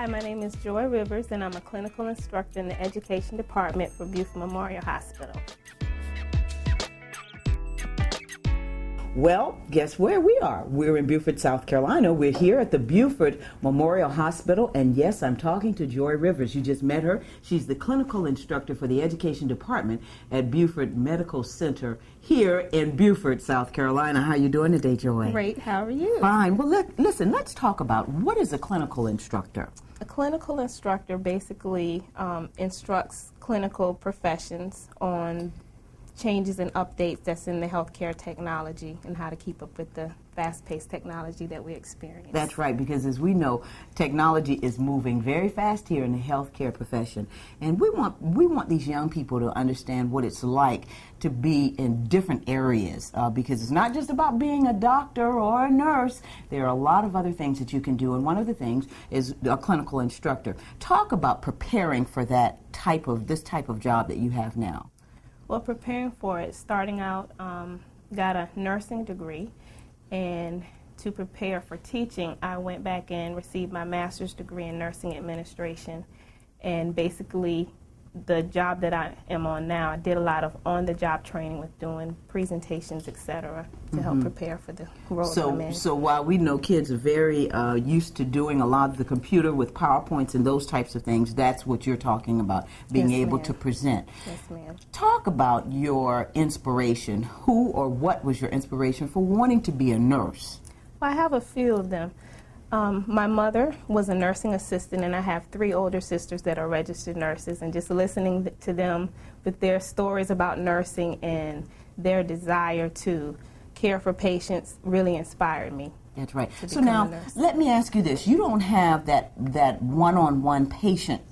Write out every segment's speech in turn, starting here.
Hi, my name is Joy Rivers, and I'm a clinical instructor in the education department for Buford Memorial Hospital. Well, guess where we are? We're in Beaufort, South Carolina. We're here at the Beaufort Memorial Hospital, and yes, I'm talking to Joy Rivers. You just met her. She's the clinical instructor for the education department at Beaufort Medical Center here in Beaufort, South Carolina. How you doing today, Joy? Great. How are you? Fine. Well, listen, let's talk about what is a clinical instructor? A clinical instructor basically instructs clinical professions on changes and updates that's in the healthcare technology and how to keep up with the fast-paced technology that we experience. That's right, because as we know, technology is moving very fast here in the healthcare profession, and we want these young people to understand what it's like to be in different areas, because it's not just about being a doctor or a nurse. There are a lot of other things that you can do, and one of the things is a clinical instructor. Talk about preparing for this type of job that you have now. Well, preparing for it, starting out, got a nursing degree, and to prepare for teaching, I went back and received my master's degree in nursing administration, and basically the job that I am on now, I did a lot of on-the-job training with doing presentations, etc., to help prepare for the role that I'm in. So while we know kids are very used to doing a lot of the computer with PowerPoints and those types of things, that's what you're talking about, being able to present. Yes, ma'am. Talk about your inspiration. Who or what was your inspiration for wanting to be a nurse? Well, I have a few of them. My mother was a nursing assistant, and I have 3 older sisters that are registered nurses, and just listening to them with their stories about nursing and their desire to care for patients really inspired me. That's right. So now, let me ask you this. You don't have that one-on-one patient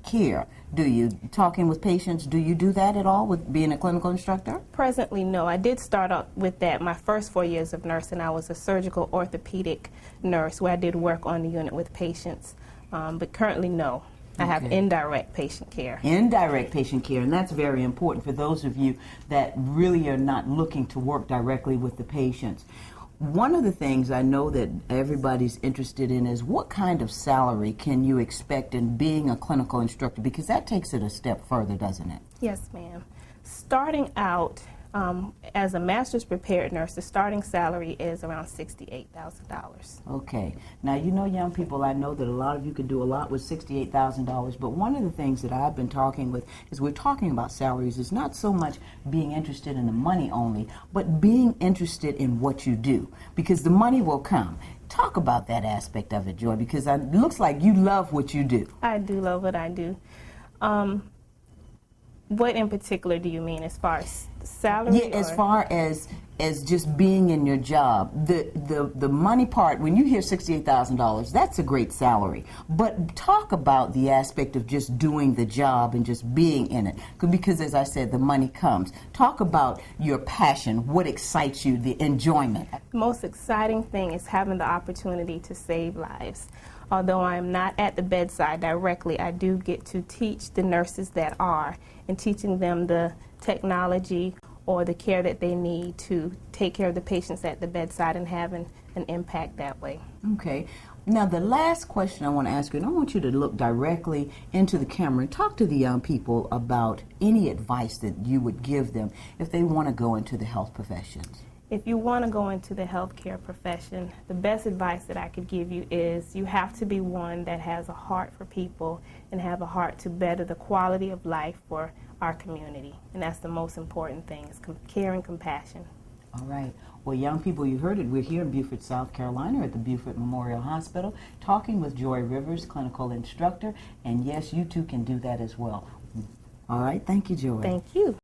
care, do you? Talking with patients, do you do that at all with being a clinical instructor? Presently, no. I did start out with that my first 4 years of nursing. I was a surgical orthopedic nurse where I did work on the unit with patients. But currently, no. I have indirect patient care. Indirect patient care, and that's very important for those of you that really are not looking to work directly with the patients. One of the things I know that everybody's interested in is what kind of salary can you expect in being a clinical instructor, because that takes it a step further, doesn't it? Yes, ma'am. Starting out as a master's prepared nurse, the starting salary is around $68,000. Okay. Now, you know, young people, I know that a lot of you can do a lot with $68,000, but one of the things that I've been talking with is we're talking about salaries is not so much being interested in the money only, but being interested in what you do, because the money will come. Talk about that aspect of it, Joy, because it looks like you love what you do. I do love what I do. What in particular do you mean, as far as salary? Yeah, as far as just being in your job. The money part, when you hear $68,000, that's a great salary. But talk about the aspect of just doing the job and just being in it. Because as I said, the money comes. Talk about your passion, what excites you, the enjoyment. The most exciting thing is having the opportunity to save lives. Although I'm not at the bedside directly, I do get to teach the nurses that are, and teaching them the technology or the care that they need to take care of the patients at the bedside and having an impact that way. Okay. Now, the last question I want to ask you, and I want you to look directly into the camera and talk to the young people about any advice that you would give them if they want to go into the health professions. If you want to go into the healthcare profession, the best advice that I could give you is you have to be one that has a heart for people and have a heart to better the quality of life for our community. And that's the most important thing, is care and compassion. All right. Well, young people, you heard it. We're here in Beaufort, South Carolina at the Beaufort Memorial Hospital talking with Joy Rivers, clinical instructor. And yes, you too can do that as well. All right. Thank you, Joy. Thank you.